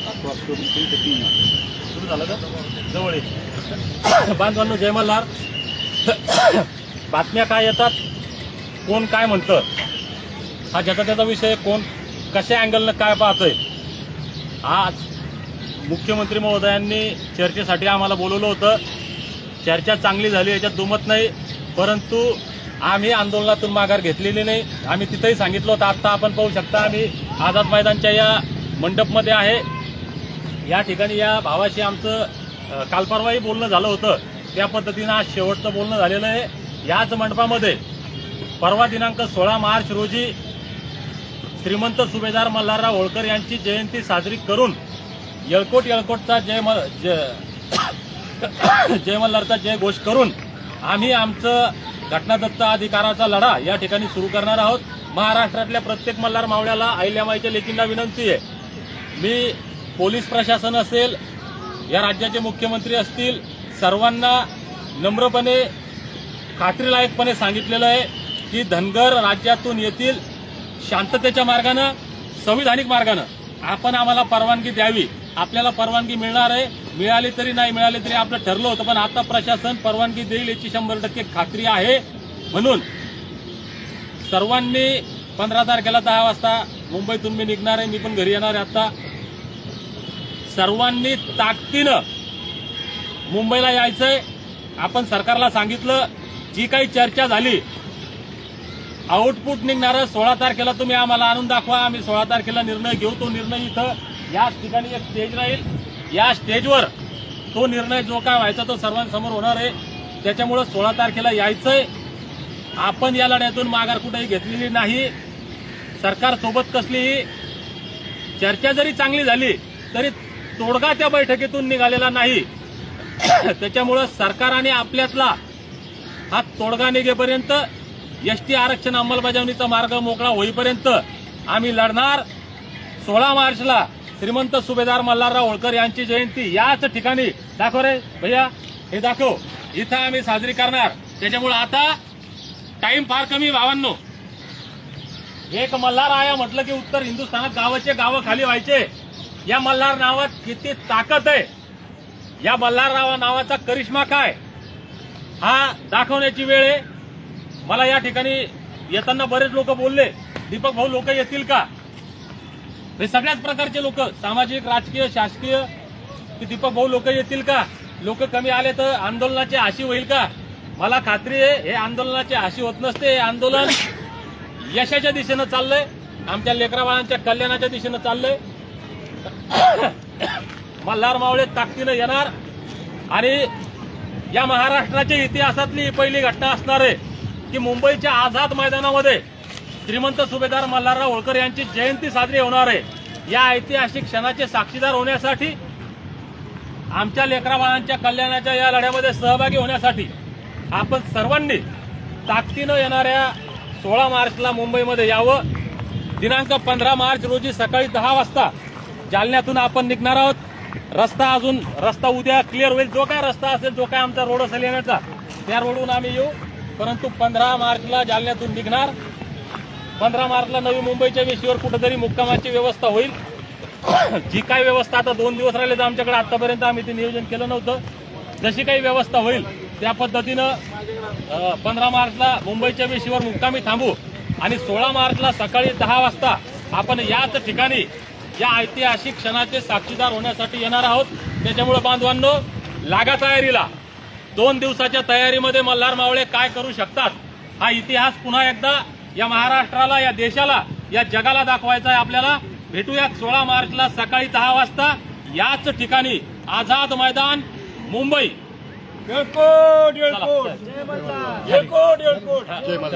सुरू झालं का जवळ बांधवांनो, जय मल्हार. बातम्या काय येतात, कोण काय म्हणतं, हा ज्याचा त्याचा विषय, कोण कशा अँगलनं काय पाहतंय. आज मुख्यमंत्री महोदयांनी चर्चेसाठी आम्हाला बोलवलं होतं. चर्चा चांगली झाली, याच्यात दुमत नाही, परंतु आम्ही आंदोलनातून माघार घेतलेली नाही. आम्ही तिथंही सांगितलं होतं. आत्ता आपण पाहू शकता, आम्ही आझाद मैदानच्या या मंडपमध्ये आहे. या ठिकाणी या भावाशी आमचं काल परवाही बोलणं झालं होतं. त्या पद्धतीनं आज शेवटचं बोलणं झालेलं आहे. याच मंडपामध्ये परवा दिनांक 16 मार्च रोजी श्रीमंत सुभेदार मल्हारराव होळकर यांची जयंती साजरी करून येळकोटचा जय मल्हारचा जय घोष करून आम्ही आमचं घटनादत्त अधिकाराचा लढा या ठिकाणी सुरू करणार आहोत. महाराष्ट्रातल्या प्रत्येक मल्हार मावळ्याला, अहिल्यामाईच्या लेकींना विनंती आहे, मी पोलीस प्रशासन असेल, या राज्याचे मुख्यमंत्री असतील, सर्वांना नम्रपणे खात्रीलायकपणे सांगितलेलं आहे की धनगर राज्यातून येतील, शांततेच्या मार्गानं, संविधानिक मार्गानं आपण आम्हाला परवानगी द्यावी. आपल्याला परवानगी मिळणार आहे, मिळाली तरी नाही मिळाली तरी आपलं ठरलं होतं, पण आता प्रशासन परवानगी देईल याची 100% खात्री आहे. म्हणून सर्वांनी 15 तारखेला 10 वाजता मुंबईतून मी निघणार आहे, मी पण घरी येणार आहे. आता सर्वांनी ताकदीनं मुंबईला यायचंय. आपण सरकारला सांगितलं, जी काही चर्चा झाली, आउटपुट निघणारं 16 तारखेला तुम्ही आम्हाला आणून दाखवा, आम्ही 16 तारखेला निर्णय घेऊ. तो निर्णय इथं याच ठिकाणी एक स्टेज राहील, या स्टेजवर तो निर्णय जो काय व्हायचा तो सर्वांसमोर होणार आहे. त्याच्यामुळं 16 तारखेला यायचंय. आपण या लढ्यातून माघार कुठेही घेतलेली नाही. सरकारसोबत कसलीही चर्चा जरी चांगली झाली तरी तोडगा त्या बैठकीतून निघालेला नाही. त्याच्यामुळं सरकार आणि आपल्यातला हा तोडगा निघेपर्यंत, एसटी आरक्षण अंमलबजावणीचा मार्ग मोकळा होईपर्यंत आम्ही लढणार. 16 मार्चला श्रीमंत सुभेदार मल्हारराव होळकर यांची जयंती याच ठिकाणी, दाखव रे भैया, हे दाखव, इथं आम्ही साजरी करणार. त्याच्यामुळे आता टाइम फार कमी भावांनो. एक मल्हार आया म्हटलं की उत्तर हिंदुस्थानात गावाचे गावं खाली व्हायचे. या मल्हार नावात किती ताकद आहे, या मल्हार नावाचा करिश्मा काय, हा दाखवण्याची वेळ आहे. मला या ठिकाणी येताना बरेच लोक बोलले, दीपक भाऊ लोक येतील का, हे सगळ्याच प्रकारचे लोक, सामाजिक, राजकीय, शासकीय, की दीपक भाऊ लोक येतील का, लोक कमी आले तर आंदोलनाची हाशी होईल का. मला खात्री आहे हे आंदोलनाची हाशी होत नसते. हे आंदोलन यशाच्या दिशेनं चाललंय, आमच्या लेकराबाळांच्या कल्याणाच्या दिशेनं चाललंय. मल्हार मावळे ताकदीनं येणार आणि या महाराष्ट्राच्या इतिहासातली ही पहिली घटना असणार आहे की मुंबईच्या आझाद मैदानामध्ये श्रीमंत सुभेदार मल्हारराव होळकर यांची जयंती साजरी होणार आहे. या ऐतिहासिक क्षणाचे साक्षीदार होण्यासाठी, आमच्या लेकराबाळांच्या कल्याणाच्या या लढ्यामध्ये सहभागी होण्यासाठी आपण सर्वांनी ताकदीनं येणाऱ्या 16 मार्चला मुंबईमध्ये यावं. दिनांक 15 मार्च रोजी सकाळी 10 वाजता जालन्यातून आपण निघणार आहोत. रस्ता उद्या क्लिअर होईल. जो काय रस्ता असेल, जो काय आमचा रोड असेल येण्याचा, त्या रोडवरून आम्ही येऊ. परंतु 15 मार्चला जालन्यातून निघणार. 15 मार्चला नवी मुंबईच्या वेशीवर कुठेतरी मुक्कामाची व्यवस्था होईल. जी काही व्यवस्था, आता 2 दिवस राहिले तर आमच्याकडे, आतापर्यंत आम्ही ते नियोजन केलं नव्हतं. जशी काही व्यवस्था होईल त्या पद्धतीनं 15 मार्चला मुंबईच्या वेशीवर मुक्कामी थांबू आणि 16 मार्चला सकाळी 10 वाजता आपण याच ठिकाणी या ऐतिहासिक क्षणाचे साक्षीदार होण्यासाठी येणार आहोत. त्याच्यामुळे बांधवांनो, लागा तयारीला. 2 दिवसाच्या तयारीमध्ये मल्हार मावळे काय करू शकतात, हा इतिहास पुन्हा एकदा या महाराष्ट्राला, या देशाला, या जगाला दाखवायचा आहे आपल्याला. भेटूया 16 मार्चला सकाळी 10 वाजता याच ठिकाणी, आझाद मैदान, मुंबई. येळकोट.